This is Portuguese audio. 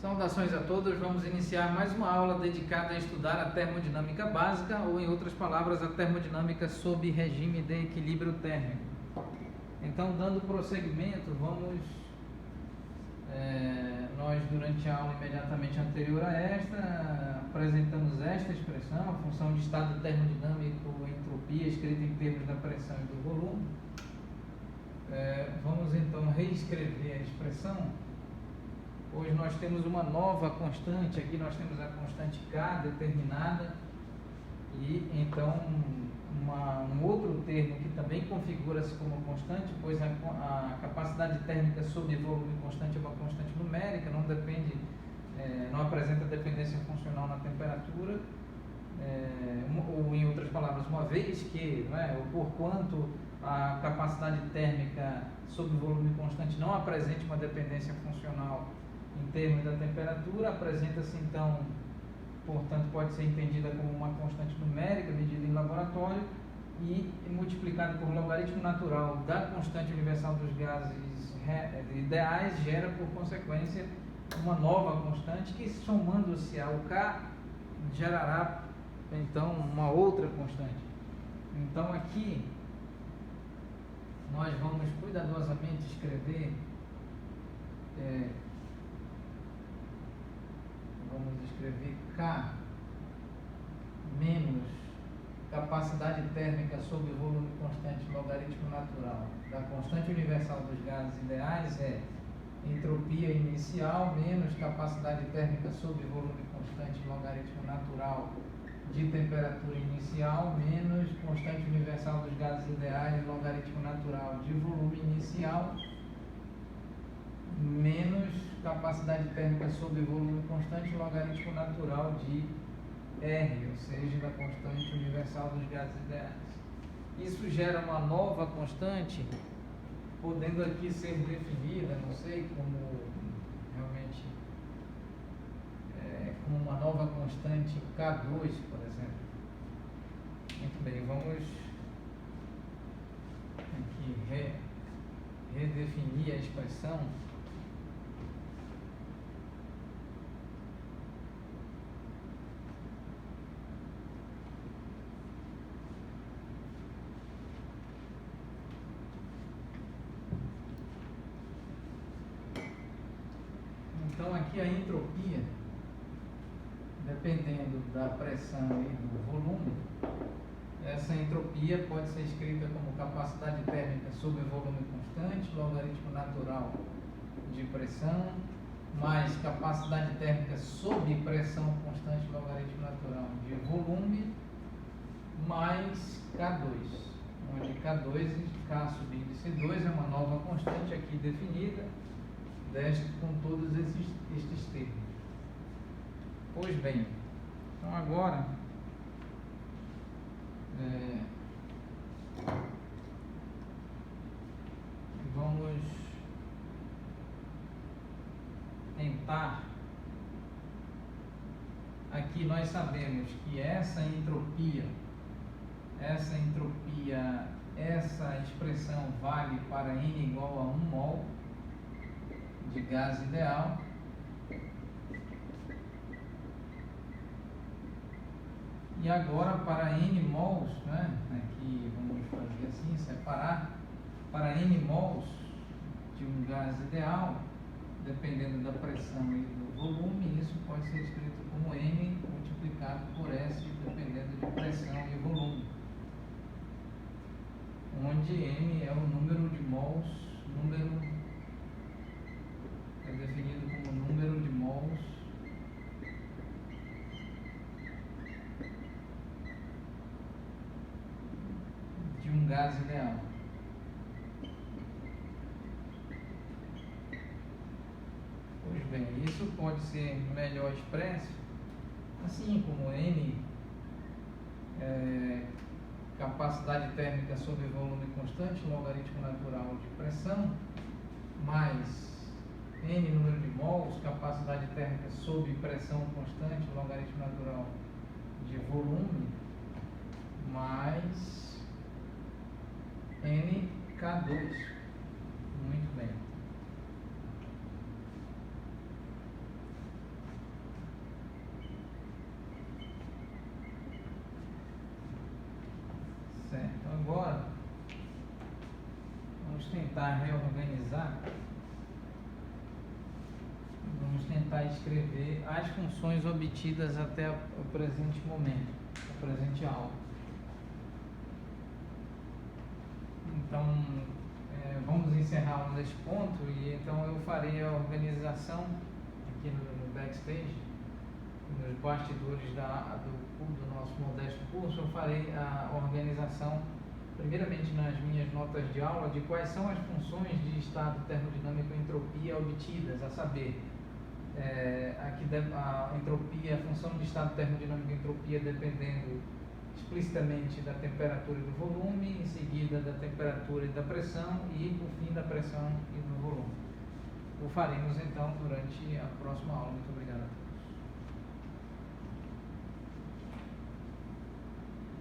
Saudações a todos, vamos iniciar mais uma aula dedicada a estudar a termodinâmica básica, ou em outras palavras, a termodinâmica sob regime de equilíbrio térmico. Então, dando prosseguimento, nós durante a aula imediatamente anterior a esta, apresentamos esta expressão, a função de estado termodinâmico, entropia, escrita em termos da pressão e do volume. Vamos então reescrever a expressão. Hoje nós temos uma nova constante, aqui nós temos a constante K determinada e então um outro termo que também configura-se como constante, pois a capacidade térmica sobre volume constante é uma constante numérica, não depende, não apresenta dependência funcional na temperatura, ou em outras palavras, uma vez que, ou porquanto a capacidade térmica sobre volume constante não apresente uma dependência funcional em termos da temperatura, apresenta-se então, portanto, pode ser entendida como uma constante numérica medida em laboratório e multiplicada por logaritmo natural da constante universal dos gases ideais, gera por consequência uma nova constante que, somando-se ao K, gerará então uma outra constante. Então aqui nós vamos cuidadosamente escrever K menos capacidade térmica sobre volume constante logaritmo natural da constante universal dos gases ideais é entropia inicial menos capacidade térmica sobre volume constante logaritmo natural de temperatura inicial menos constante universal dos gases ideais logaritmo natural de volume inicial menos capacidade térmica sobre volume constante logaritmo natural de R, ou seja, da constante universal dos gases ideais. Isso gera uma nova constante, podendo aqui ser definida, não sei como realmente, como uma nova constante K2, por exemplo. Muito bem, vamos aqui redefinir a expressão. Então aqui a entropia, dependendo da pressão e do volume, essa entropia pode ser escrita como capacidade térmica sobre volume constante, logaritmo natural de pressão, mais capacidade térmica sob pressão constante, logaritmo natural de volume, mais K2, onde K2, K subíndice 2 é uma nova constante aqui definida, com todos estes termos. Pois bem, então agora vamos tentar. Aqui nós sabemos que essa expressão vale para N igual a 1 mol de gás ideal. E agora para N mols, aqui vamos fazer assim, separar, para N mols de um gás ideal, dependendo da pressão e do volume, isso pode ser escrito como N multiplicado por S, dependendo de pressão e volume, onde N é o número de mols, é definido como número de mols de um gás ideal. Pois bem, isso pode ser melhor expresso assim como N capacidade térmica sobre volume constante, logaritmo natural de pressão, mais N número de mols, capacidade térmica sob pressão constante, logaritmo natural de volume, mais NK2. Muito bem. tentar reorganizar, vamos tentar escrever as funções obtidas até o presente momento, a presente aula. Então, vamos encerrar nesse ponto e então eu farei a organização aqui no backstage, nos bastidores do nosso modesto curso. Eu farei a organização primeiramente nas minhas notas de aula de quais são as funções de estado termodinâmico e entropia obtidas, a saber, aqui a entropia, a função de estado termodinâmico e entropia dependendo explicitamente da temperatura e do volume, em seguida da temperatura e da pressão e, por fim, da pressão e do volume. O faremos então durante a próxima aula.